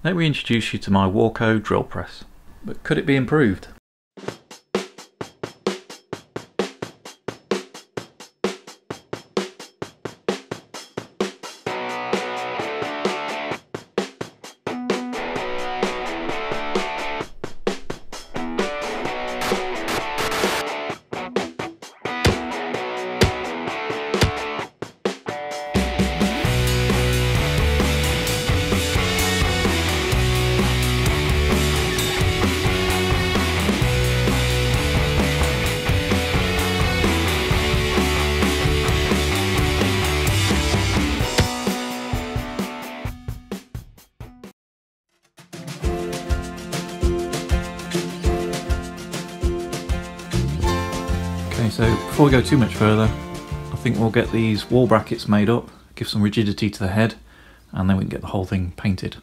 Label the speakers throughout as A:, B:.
A: Let me introduce you to my Warco drill press. But could it be improved? Okay, so before we go too much further, I think we'll get these wall brackets made up, give some rigidity to the head, and then we can get the whole thing painted.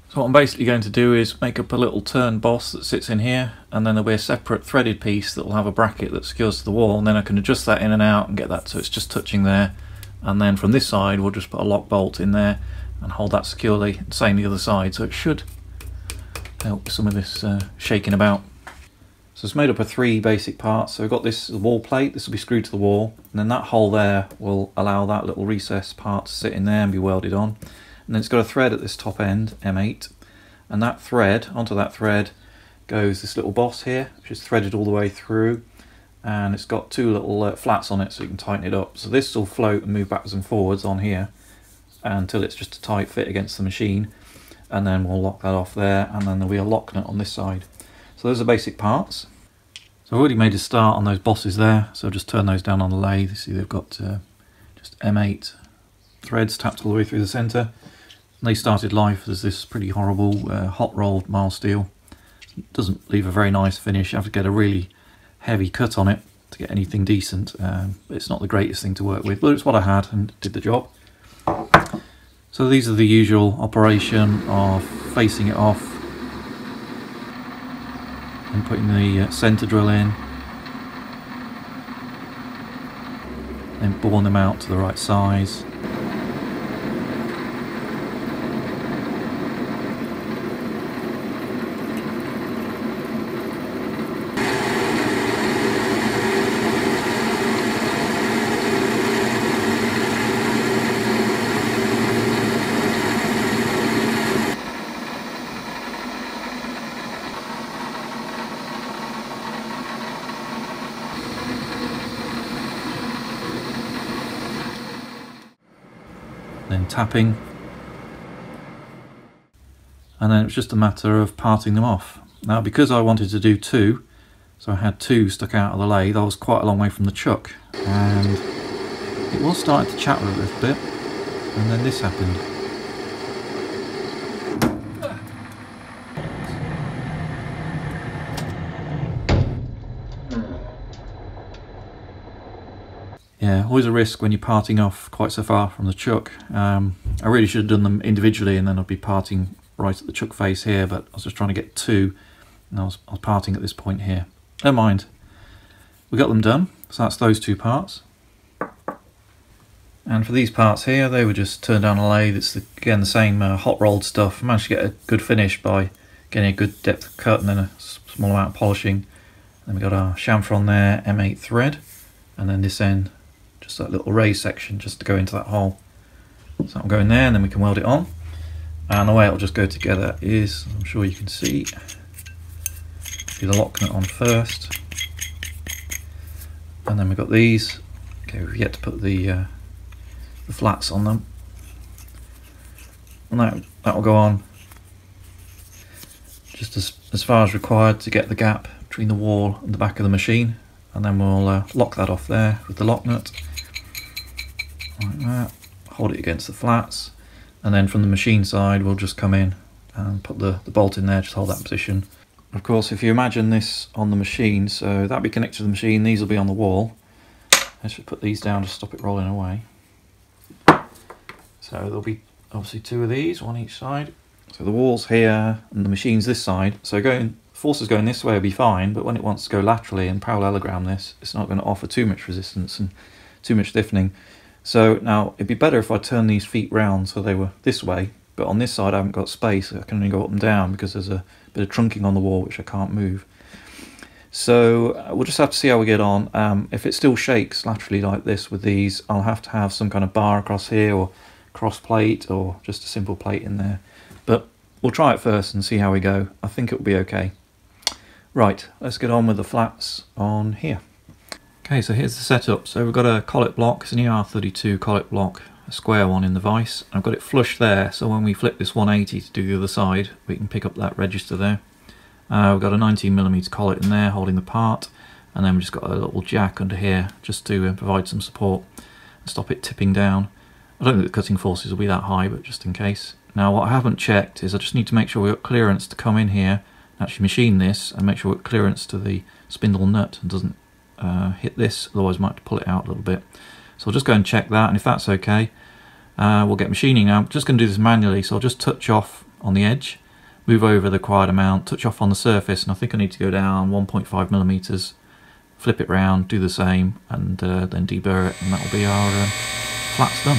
A: So what I'm basically going to do is make up a little turn boss that sits in here, and then there'll be a separate threaded piece that will have a bracket that secures to the wall, and then I can adjust that in and out and get that so it's just touching there. And then from this side we'll just put a lock bolt in there and hold that securely, same the other side, so it should help some of this shaking about. So it's made up of three basic parts. So we've got this wall plate, this will be screwed to the wall, and then that hole there will allow that little recess part to sit in there and be welded on. And then it's got a thread at this top end, M8, and that thread, onto that thread goes this little boss here, which is threaded all the way through, and it's got two little flats on it so you can tighten it up. So this will float and move backwards and forwards on here until it's just a tight fit against the machine, and then we'll lock that off there, and then there'll be a lock nut on this side. So those are basic parts. So I've already made a start on those bosses there, so I'll just turn those down on the lathe. You see they've got just M8 threads tapped all the way through the centre. And they started life as this pretty horrible hot rolled mild steel. It doesn't leave a very nice finish. You have to get a really heavy cut on it to get anything decent. It's not the greatest thing to work with, but it's what I had and did the job. So these are the usual operation of facing it off and putting the centre drill in, then boring them out to the right size. Then tapping, and then it was just a matter of parting them off. Now because I wanted to do two, so I had two stuck out of the lathe, I was quite a long way from the chuck, and it was starting to chatter a little bit, and then this happened. Yeah, always a risk when you're parting off quite so far from the chuck. I really should have done them individually and then I'd be parting right at the chuck face here, but I was just trying to get two and I was parting at this point here. Never mind. We got them done, so that's those two parts. And for these parts here, they were just turned down a lathe. It's again the same hot rolled stuff. I managed to get a good finish by getting a good depth of cut and then a small amount of polishing. Then we got our chamfer on there, M8 thread, and then this end, just that little raised section just to go into that hole. So that'll go in there and then we can weld it on. And the way it'll just go together is, I'm sure you can see, do the lock nut on first. And then we've got these. Okay, we've yet to put the flats on them. And that will go on just as far as required to get the gap between the wall and the back of the machine. And then we'll lock that off there with the lock nut. Like that. Hold it against the flats. And then from the machine side we'll just come in and put the bolt in there, just hold that in position. Of course, if you imagine this on the machine, so that'll be connected to the machine, these will be on the wall. Let's just put these down to stop it rolling away. So there'll be obviously two of these, one each side. So the wall's here and the machine's this side. So forces going this way will be fine, but when it wants to go laterally and parallelogram this, it's not going to offer too much resistance and too much stiffening. So now it'd be better if I turn these feet round so they were this way, but on this side I haven't got space. I can only go up and down because there's a bit of trunking on the wall which I can't move. So we'll just have to see how we get on. If it still shakes laterally like this with these, I'll have to have some kind of bar across here, or cross plate, or just a simple plate in there. But we'll try it first and see how we go. I think it'll be okay. Right, let's get on with the flats on here. Okay, so here's the setup. So we've got a collet block. It's an ER32 collet block, a square one in the vise. I've got it flush there, so when we flip this 180 to do the other side, we can pick up that register there. We've got a 19mm collet in there holding the part, and then we've just got a little jack under here just to provide some support and stop it tipping down. I don't think the cutting forces will be that high, but just in case. Now what I haven't checked is I just need to make sure we've got clearance to come in here and actually machine this, and make sure we've got clearance to the spindle nut and doesn't hit this, otherwise we might have to pull it out a little bit. So I'll just go and check that, and if that's okay, we'll get machining. Now I'm just going to do this manually, so I'll just touch off on the edge, move over the required amount, touch off on the surface, and I think I need to go down 1.5mm, flip it round, do the same, and then deburr it, and that'll be our flats done.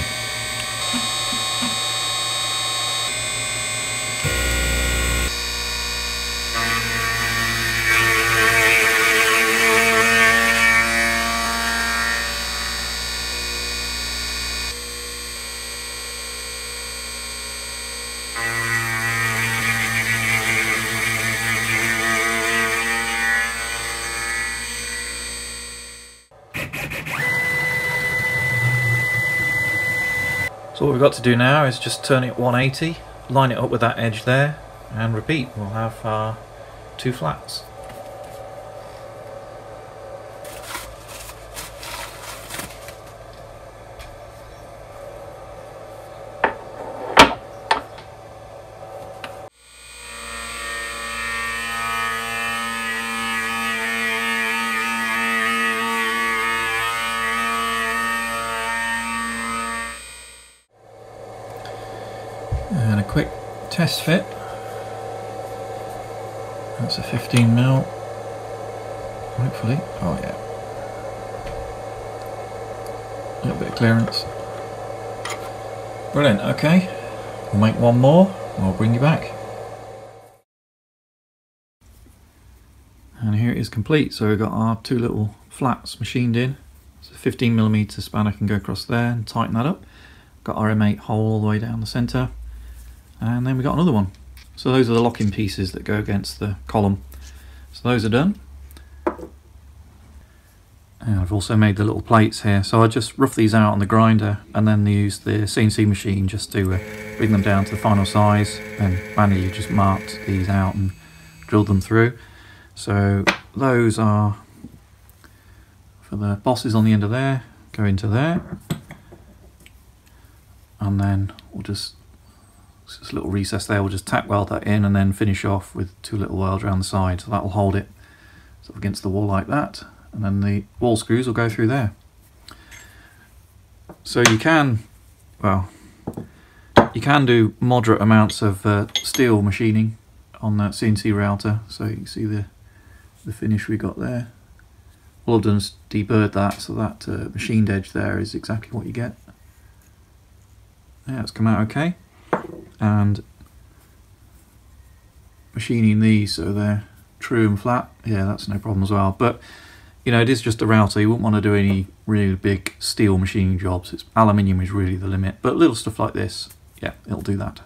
A: So what we've got to do now is just turn it 180, line it up with that edge there, and repeat. We'll have our two flats. And a quick test fit. That's a 15mm, hopefully. Oh yeah. A little bit of clearance. Brilliant, okay. We'll make one more, and I'll bring you back. And here it is complete. So we've got our two little flats machined in. It's a 15mm spanner can go across there and tighten that up. Got our M8 hole all the way down the centre. And then we got another one. So those are the locking pieces that go against the column. So those are done. And I've also made the little plates here. So I just rough these out on the grinder and then use the CNC machine just to bring them down to the final size, and manually just marked these out and drilled them through. So those are for the bosses on the end of there, go into there. And then we'll just a little recess there, we'll just tack weld that in and then finish off with two little welds around the side, so that will hold it sort of against the wall like that, and then the wall screws will go through there. So you can, well, you can do moderate amounts of steel machining on that CNC router. So you can see the finish we got there. All I've done is deburred that, so that machined edge there is exactly what you get. Yeah, it's come out okay. And machining these so they're true and flat, yeah, that's no problem as well. But you know, it is just a router, you wouldn't want to do any really big steel machining jobs. It's aluminium is really the limit, but little stuff like this, yeah, it'll do that.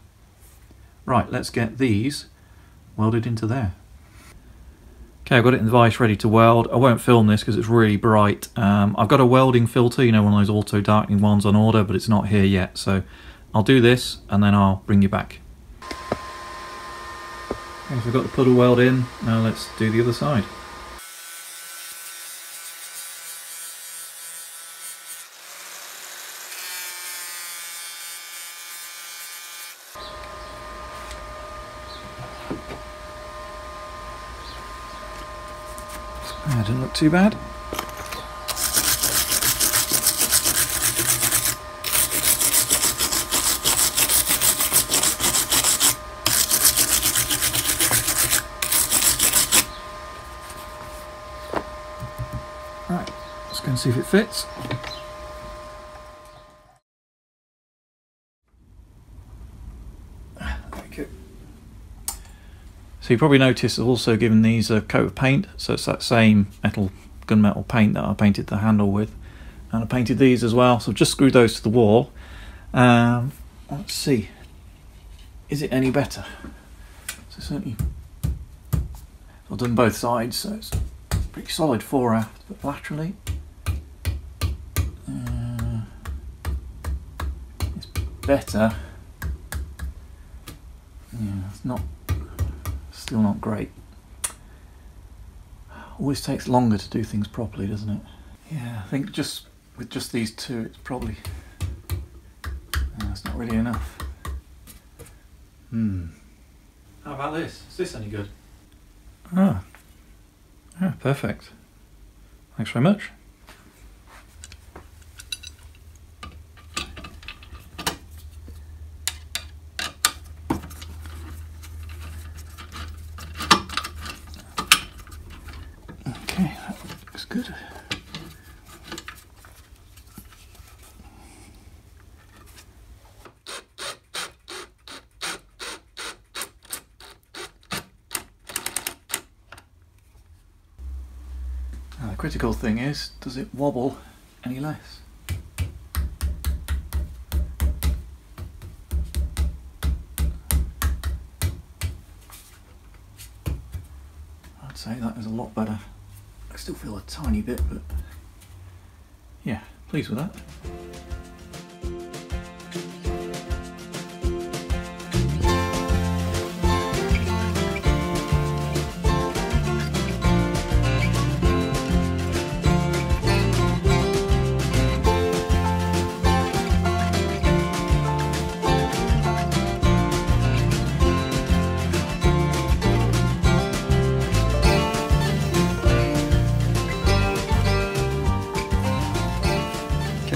A: Right, let's get these welded into there. Okay, I've got it in the vise ready to weld. I won't film this because it's really bright. I've got a welding filter, you know, one of those auto darkening ones on order, but it's not here yet, so I'll do this and then I'll bring you back. Okay, so we've got the puddle weld in, now let's do the other side. That didn't look too bad. Right, let's go and see if it fits. So you probably notice I've also given these a coat of paint, so it's that same gunmetal paint that I painted the handle with, and I painted these as well. So I've just screwed those to the wall. Let's see, is it any better? So certainly I've done both sides, so it's pretty solid fore aft, but laterally it's better. Yeah, it's still not great. Always takes longer to do things properly, doesn't it? Yeah, I think with just these two, it's probably it's not really enough. How about this? Is this any good? Ah, yeah, perfect. Thanks very much. Okay, that looks good. Now the critical thing is, does it wobble any less? I'd say that is a lot better. I still feel a tiny bit, but yeah, pleased with that.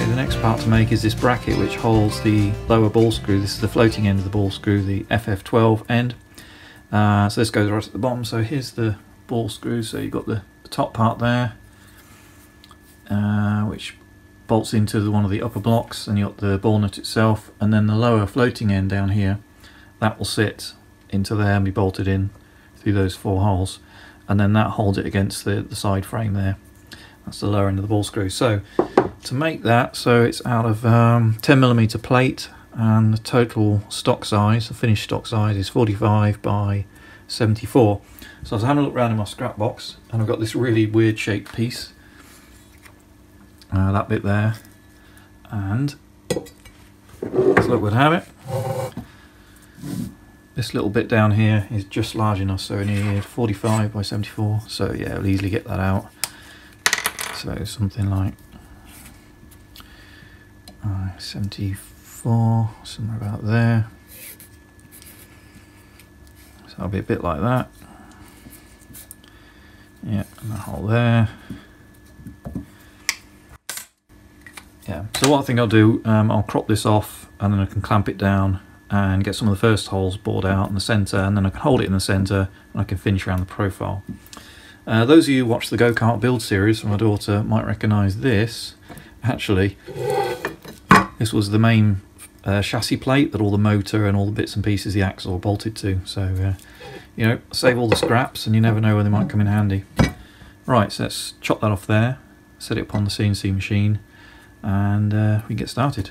A: The next part to make is this bracket which holds the lower ball screw. This is the floating end of the ball screw, the Ff12 end. So this goes right at the bottom. So here's the ball screw. So you've got the top part there, which bolts into one of the upper blocks, and you've got the ball nut itself, and then the lower floating end down here, that will sit into there and be bolted in through those 4 holes, and then that holds it against the side frame there. That's the lower end of the ball screw. So to make that, so it's out of 10mm plate, and the total stock size, the finished stock size, is 45 by 74. So I was having a look around in my scrap box, and I've got this really weird shaped piece, that bit there, and as luck would have it, this little bit down here is just large enough, so I need 45 by 74. So yeah, I'll easily get that out. So something like 74, somewhere about there. So I'll be a bit like that. Yeah, and that hole there. Yeah, so what I think I'll do, I'll crop this off, and then I can clamp it down and get some of the first holes bored out in the centre, and then I can hold it in the centre and I can finish around the profile. Those of you who watch the go-kart build series from my daughter might recognise this. Actually, this was the main chassis plate that all the motor and all the bits and pieces of the axle are bolted to. So, you know, save all the scraps, and you never know when they might come in handy. Right, so let's chop that off there, set it up on the CNC machine, and we can get started.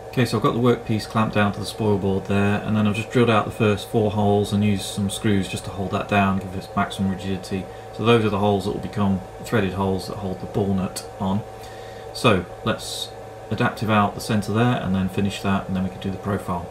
A: Okay, so I've got the workpiece clamped down to the spoil board there, and then I've just drilled out the first 4 holes and used some screws just to hold that down, give it maximum rigidity. So those are the holes that will become threaded holes that hold the ball nut on. So let's adaptive out the centre there and then finish that, and then we can do the profile.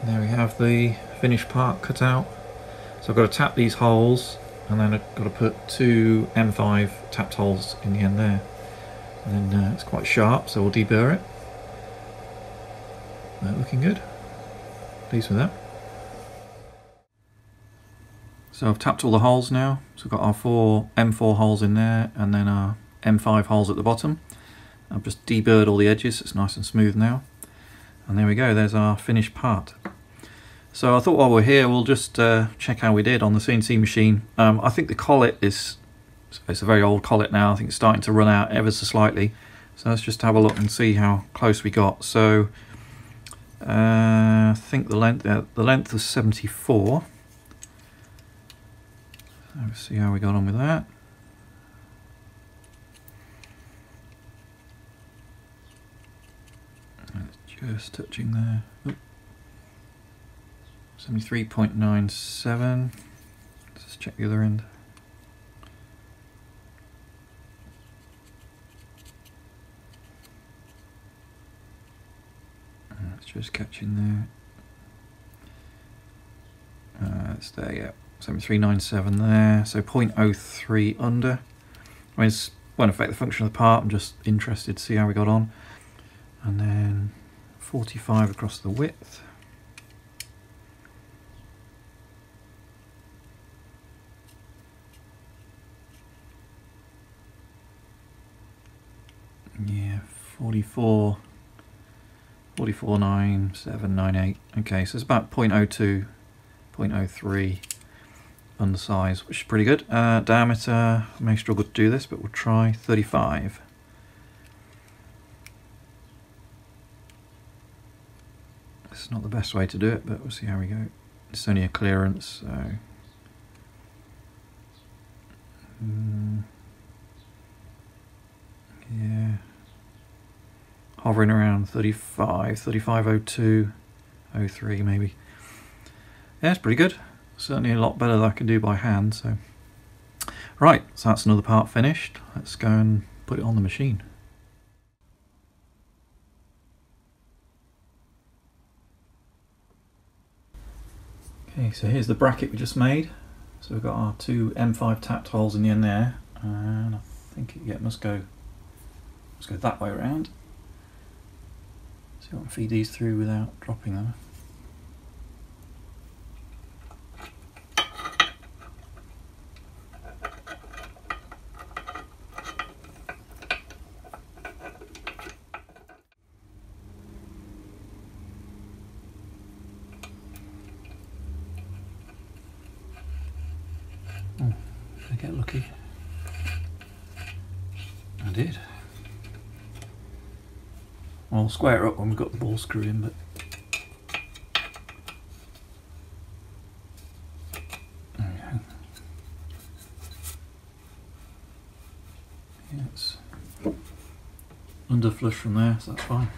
A: There we have the finished part cut out. So I've got to tap these holes, and then I've got to put 2 M5 tapped holes in the end there. And then it's quite sharp, so we'll deburr it. Looking good. Pleased with that. So I've tapped all the holes now. So we've got our 4 M4 holes in there, and then our M5 holes at the bottom. I've just deburred all the edges, it's nice and smooth now. And there we go, there's our finished part. So I thought while we're here, we'll just check how we did on the CNC machine. I think the collet it's a very old collet now. I think it's starting to run out ever so slightly. So let's just have a look and see how close we got. So I think the length was 74. Let's see how we got on with that. Just touching there. 73.97. Let's just check the other end. It's just catching there. It's there, yeah. 73.97 there. So 0.03 under. I mean, it won't affect the function of the part. I'm just interested to see how we got on. And then 45 across the width. Yeah, 44.9798. Okay, so it's about 0.02, 0.03 undersize, which is pretty good. Diameter, I may struggle to do this, but we'll try 35. It's not the best way to do it, but we'll see how we go. It's only a clearance, so yeah, hovering around 35, 35.02, 03 maybe. Yeah, it's pretty good. Certainly a lot better than I can do by hand. So right, so that's another part finished. Let's go and put it on the machine. Okay, so here's the bracket we just made. So we've got our 2 M5 tapped holes in the end there, and I think it must go that way around. So you want to feed these through without dropping them. Oh, did I get lucky? I did. Well, I'll square it up when we've got the ball screw in, but there we go. Yeah, it's under flush from there, so that's fine.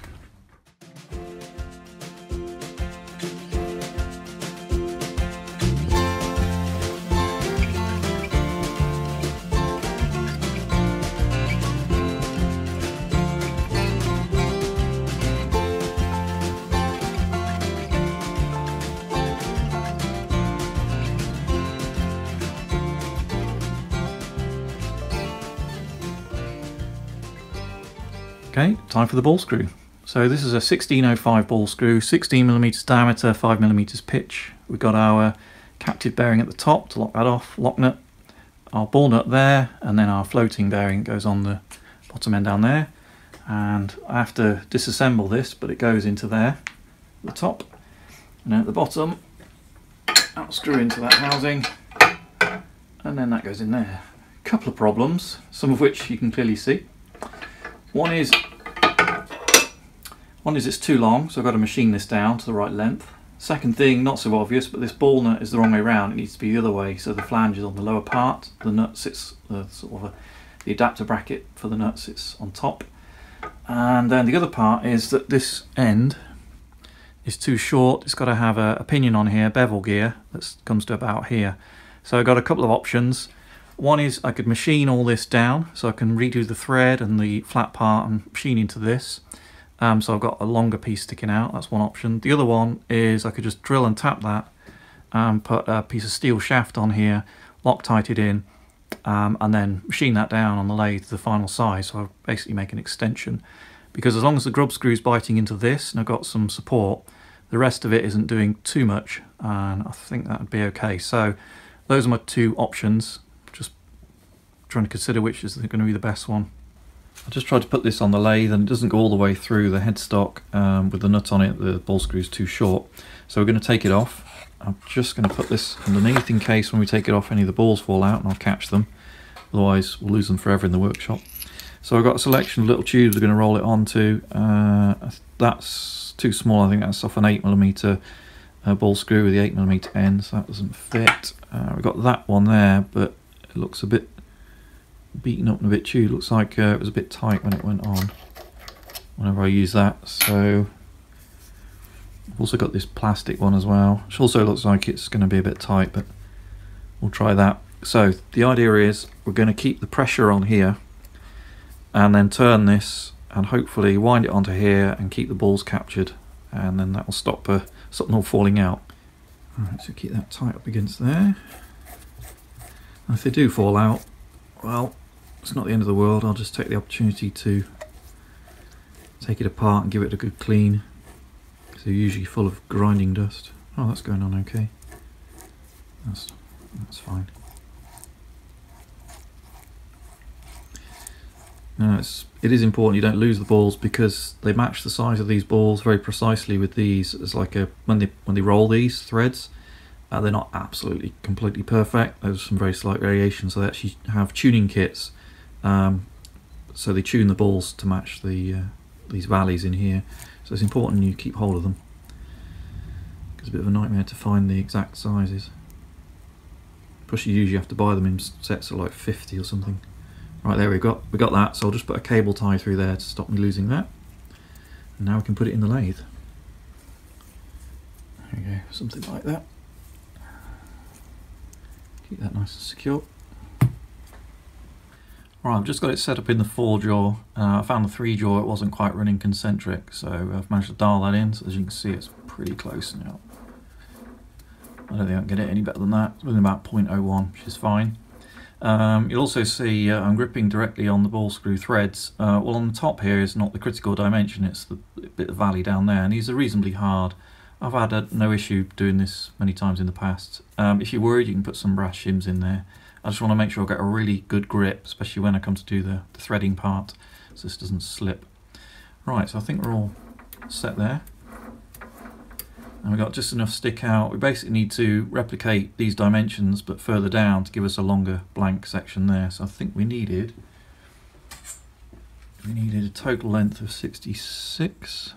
A: Okay, time for the ball screw. So this is a 1605 ball screw, 16mm diameter, 5mm pitch. We've got our captive bearing at the top to lock that off, lock nut, our ball nut there, and then our floating bearing goes on the bottom end down there. And I have to disassemble this, but it goes into there, the top, and then at the bottom, I'll screw into that housing, and then that goes in there. A couple of problems, some of which you can clearly see. One is it's too long, so I've got to machine this down to the right length. Second thing, not so obvious, but this ball nut is the wrong way around. It needs to be the other way, so the flange is on the lower part. The nut sits, the adapter bracket for the nut sits on top. And then the other part is that this end is too short. It's got to have a pinion on here, bevel gear, that comes to about here. So I've got a couple of options. One is I could machine all this down, so I can redo the thread and the flat part and machine into this. So I've got a longer piece sticking out. That's one option. The other one is I could just drill and tap that and put a piece of steel shaft on here, Loctite it in, and then machine that down on the lathe to the final size. So I'll basically make an extension, because as long as the grub screw's biting into this and I've got some support, the rest of it isn't doing too much, and I think that would be okay. So those are my two options. Just trying to consider which is going to be the best one. I just tried to put this on the lathe and it doesn't go all the way through the headstock with the nut on it. The ball screw is too short, so we're going to take it off. I'm just going to put this underneath in case when we take it off any of the balls fall out, and I'll catch them. Otherwise we'll lose them forever in the workshop. So I've got a selection of little tubes we're going to roll it onto. That's too small. I think that's off an 8mm ball screw with the 8mm end, so that doesn't fit. We've got that one there, but it looks a bit beaten up and a bit chewed. Looks like it was a bit tight when it went on, whenever I use that. So I've also got this plastic one as well, which also looks like it's going to be a bit tight, but we'll try that. So the idea is we're going to keep the pressure on here and then turn this and hopefully wind it onto here and keep the balls captured, and then that will stop them all falling out. Alright, so keep that tight up against there. And if they do fall out, well, it's not the end of the world. I'll just take the opportunity to take it apart and give it a good clean, because they're usually full of grinding dust. Oh, that's going on okay. That's fine. Now it is important you don't lose the balls, because they match the size of these balls very precisely with these. It's like when they roll these threads, they're not absolutely completely perfect. There's some very slight variations. So they actually have tuning kits, so they tune the balls to match these valleys in here. So it's important you keep hold of them, because it's a bit of a nightmare to find the exact sizes. Plus you usually have to buy them in sets of like 50 or something. Right, there we got that, so I'll just put a cable tie through there to stop me losing that. And now we can put it in the lathe. There we go, something like that. Keep that nice and secure. Right, I've just got it set up in the 4-jaw. I found the 3-jaw, it wasn't quite running concentric, so I've managed to dial that in. So as you can see, it's pretty close now. I don't think I can get it any better than that. It's within about 0.01, which is fine. You'll also see I'm gripping directly on the ball screw threads. Well, on the top here is not the critical dimension, it's the bit of valley down there, and these are reasonably hard. I've had no issue doing this many times in the past. If you're worried, you can put some brass shims in there. I just want to make sure I get a really good grip, especially when I come to do the threading part, so this doesn't slip. Right, so I think we're all set there. And we've got just enough stick out. We basically need to replicate these dimensions but further down to give us a longer blank section there. So I think we needed a total length of 66.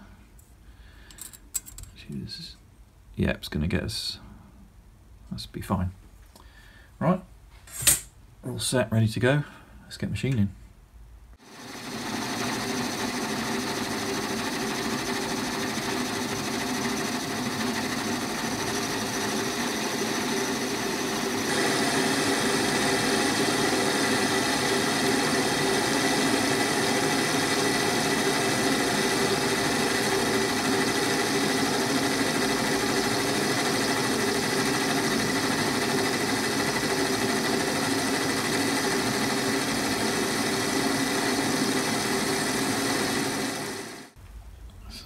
A: Yeah, it's going to get us, that's be fine. Right, we're all set, ready to go. Let's get machining.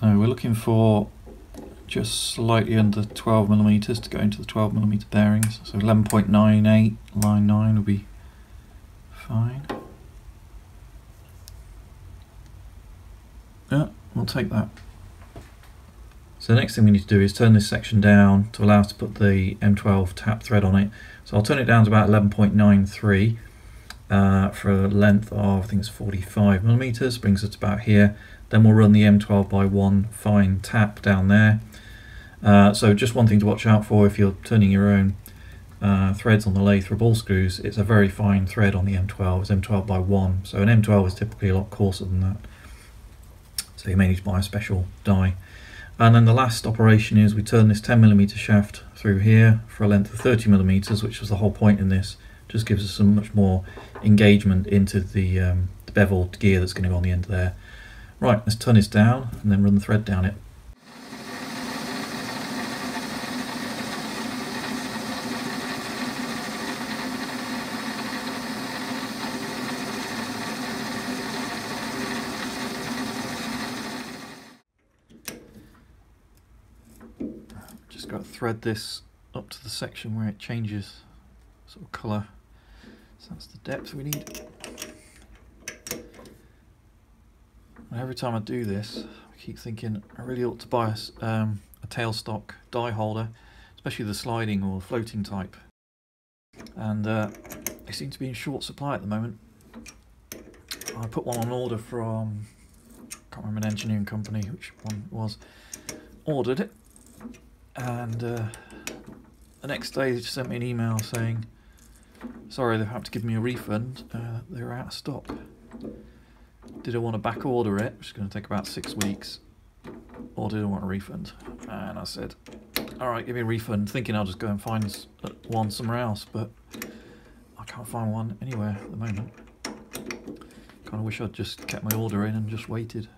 A: So we're looking for just slightly under 12mm to go into the 12mm bearings. So 11.98, line 9 will be fine. Yeah, we'll take that. So the next thing we need to do is turn this section down to allow us to put the M12 tap thread on it. So I'll turn it down to about 11.93 for a length of, I think it's 45mm, brings us about here. Then we'll run the M12x1 fine tap down there. So just one thing to watch out for if you're turning your own threads on the lathe for ball screws, it's a very fine thread on the M12, it's M12x1, so an M12 is typically a lot coarser than that. So you may need to buy a special die. And then the last operation is we turn this 10mm shaft through here for a length of 30mm, which was the whole point in this. Just gives us some much more engagement into the beveled gear that's going to go on the end there. Right, let's turn this down and then run the thread down it. Just got to thread this up to the section where it changes sort of colour. So that's the depth we need. And every time I do this, I keep thinking I really ought to buy a tailstock die holder, especially the sliding or floating type. And they seem to be in short supply at the moment. I put one on order from, I can't remember an engineering company, which one it was. Ordered it, and the next day they just sent me an email saying, sorry, they have to give me a refund, they're out of stock. Did I want to back order it, which is going to take about 6 weeks, or did I want a refund? And I said, alright, give me a refund, thinking I'll just go and find one somewhere else, but I can't find one anywhere at the moment. Kind of wish I'd just kept my order in and just waited.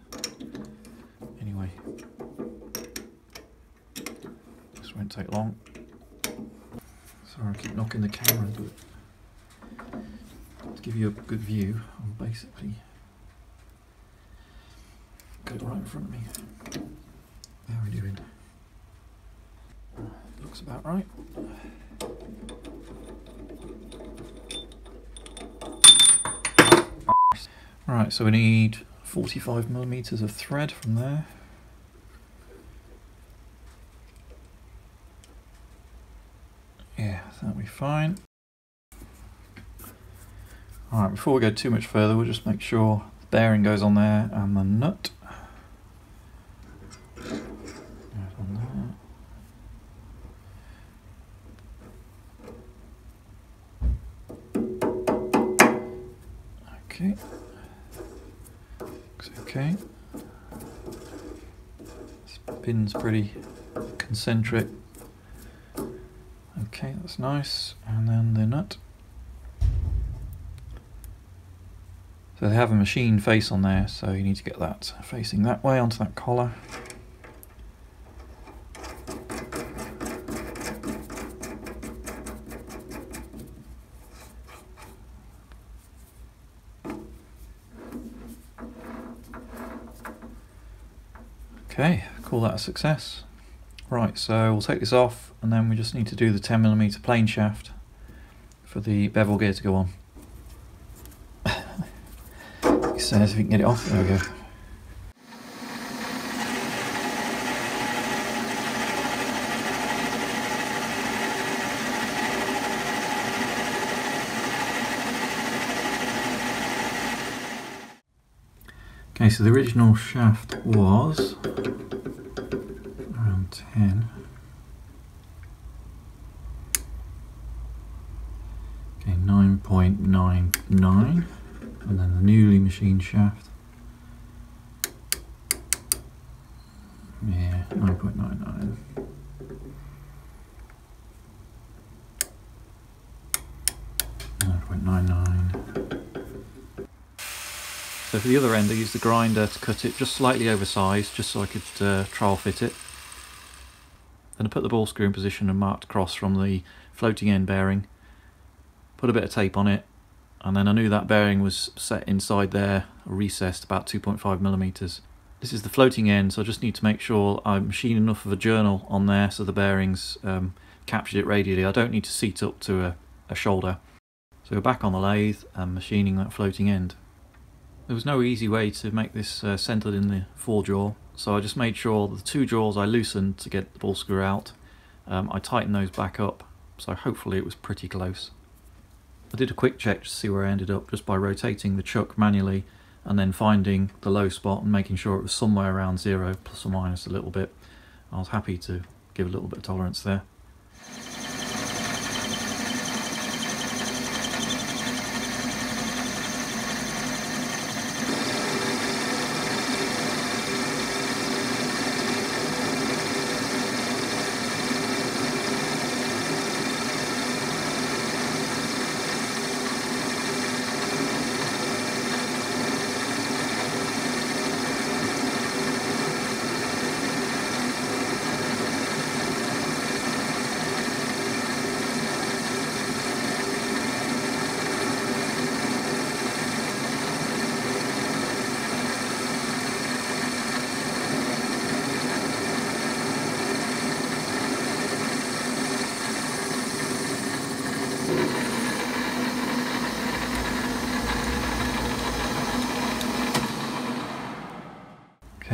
A: Anyway, this won't take long. Sorry, I keep knocking the camera into it. To give you a good view, I'm basically got it right in front of me. How are we doing? Looks about right. Right, so we need 45mm of thread from there. Yeah, that'll be fine. Alright, before we go too much further, we'll just make sure the bearing goes on there and the nut. Okay. Looks okay. This pin's pretty concentric. Okay, that's nice. And then the nut. So they have a machine face on there, so you need to get that facing that way onto that collar. Okay, call that a success. Right, so we'll take this off and then we just need to do the 10mm plane shaft for the bevel gear to go on. It says if you can get it off, there we go. Okay, so the original shaft was around 10. Okay, 9.99, and then the newly machined shaft. Yeah, 9.99. So for the other end I used the grinder to cut it just slightly oversized, just so I could trial fit it. Then I put the ball screw in position and marked across from the floating end bearing. Put a bit of tape on it, and then I knew that bearing was set inside there, recessed about 2.5mm. This is the floating end, so I just need to make sure I machine enough of a journal on there so the bearings captured it radially. I don't need to seat up to a shoulder. So we're back on the lathe and machining that floating end. There was no easy way to make this centered in the 4-jaw, so I just made sure the 2 jaws I loosened to get the ball screw out. I tightened those back up, so hopefully it was pretty close. I did a quick check to see where I ended up just by rotating the chuck manually and then finding the low spot and making sure it was somewhere around 0, plus or minus a little bit. I was happy to give a little bit of tolerance there.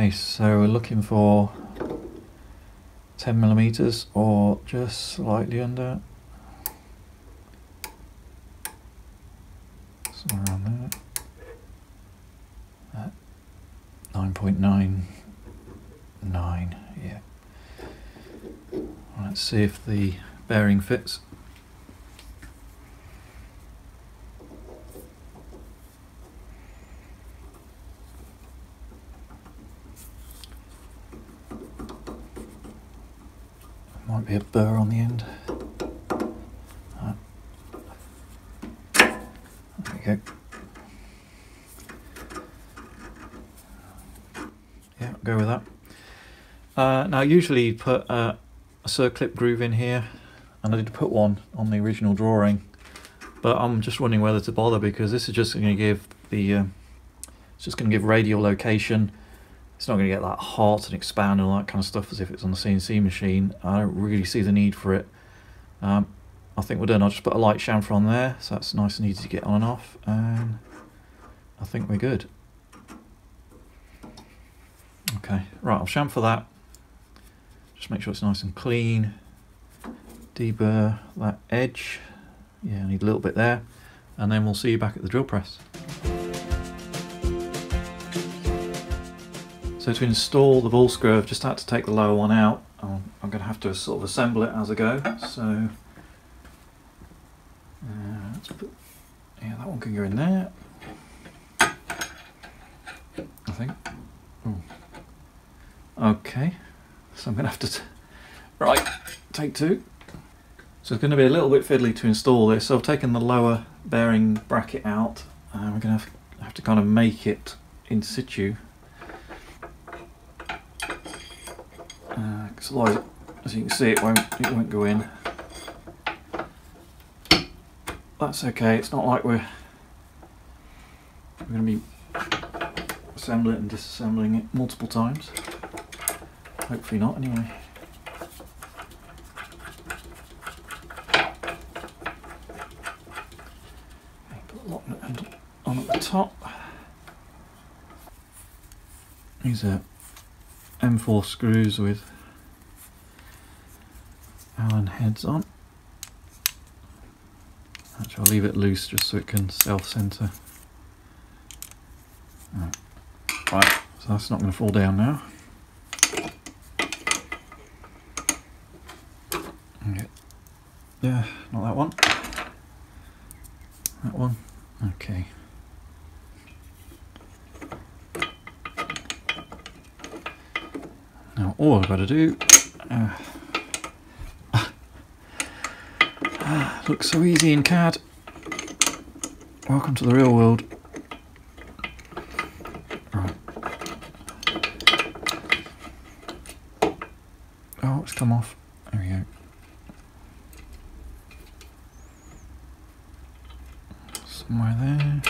A: Okay, so we're looking for 10mm or just slightly under. Somewhere around there. 9.99, yeah. Let's see if the bearing fits. Might be a burr on the end. There we go. Yeah, I'll go with that. Now usually you put a circlip groove in here, and I did put one on the original drawing, but I'm just wondering whether to bother, because this is just going to give the it's just going to give radial location. It's not going to get that hot and expand and all that kind of stuff as if it's on the CNC machine. I don't really see the need for it. I think we're done. I'll just put a light chamfer on there, so that's nice and easy to get on and off, and I think we're good. Okay, right, I'll chamfer that. Just make sure it's nice and clean. Deburr that edge. Yeah, I need a little bit there. And then we'll see you back at the drill press. So to install the ball screw, I've just had to take the lower one out. I'm going to have to sort of assemble it as I go. So let's put, yeah, that one can go in there, I think. Ooh. Okay, so I'm going to have to right, take two. So it's going to be a little bit fiddly to install this. So I've taken the lower bearing bracket out, and we're going to have to kind of make it in situ. Because otherwise, as you can see, it won't go in. That's okay. It's not like we're going to be assembling it and disassembling it multiple times. Hopefully not, anyway. Put a lock nut on at the top. These are M4 screws with Allen heads on. Actually, I'll leave it loose just so it can self-center. Right, so that's not going to fall down now. Okay. Yeah, not that one. That one. Okay. Now all I've got to do looks so easy in CAD. Welcome to the real world. Right. Oh, it's come off. There we go. Somewhere there.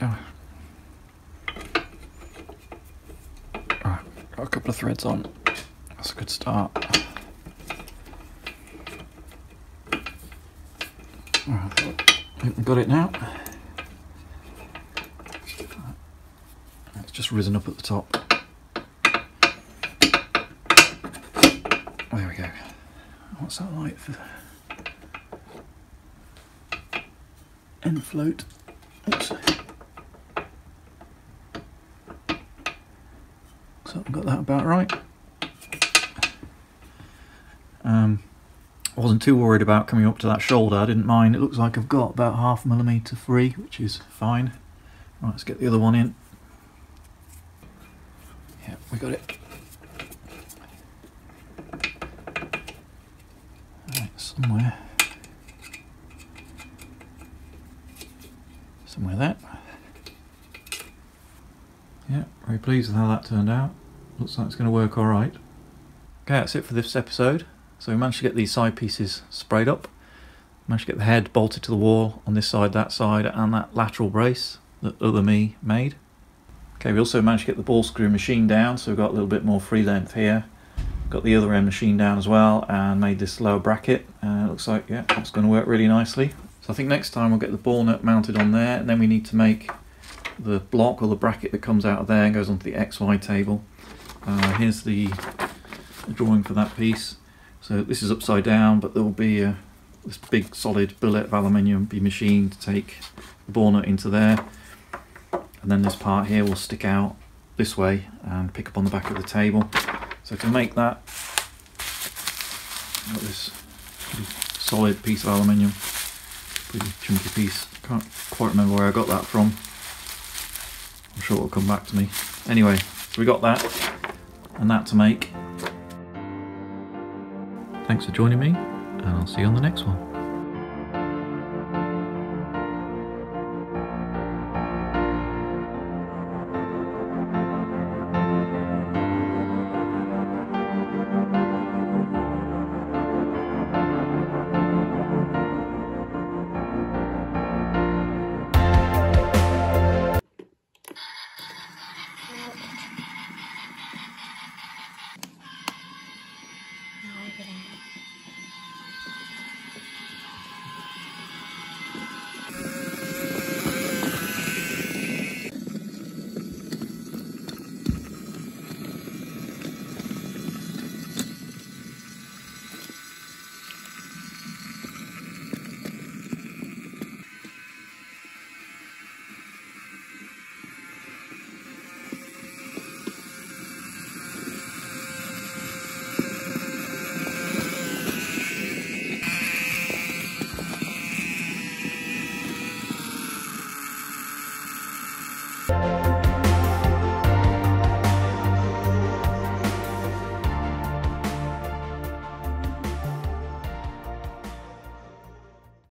A: Oh. Right, got a couple of threads on. That's a good start. I think we've got it now. It's just risen up at the top. There we go. What's that light for? End float. Oops. So I've got that about right. I wasn't too worried about coming up to that shoulder. I didn't mind. It looks like I've got about 0.5 mm free, which is fine. Right, let's get the other one in. Yeah, we got it. Right, somewhere there. Yeah, very pleased with how that turned out. Looks like it's going to work all right. Okay, that's it for this episode. So we managed to get these side pieces sprayed up. Managed to get the head bolted to the wall on this side, that side, and that lateral brace that other me made. Okay, we also managed to get the ball screw machine down, so we've got a little bit more free length here. Got the other end machine down as well, and made this lower bracket. Looks like, yeah, that's going to work really nicely. So I think next time we'll get the ball nut mounted on there, and then we need to make the block or the bracket that comes out of there and goes onto the XY table. Here's the drawing for that piece. So this is upside down, but there will be this big solid billet of aluminium be machined to take the bore nut into there, and then this part here will stick out this way and pick up on the back of the table. So to make that, I've got this pretty solid piece of aluminium, pretty chunky piece. Can't quite remember where I got that from. I'm sure it'll come back to me. Anyway, so we got that and that to make. Thanks for joining me, and I'll see you on the next one.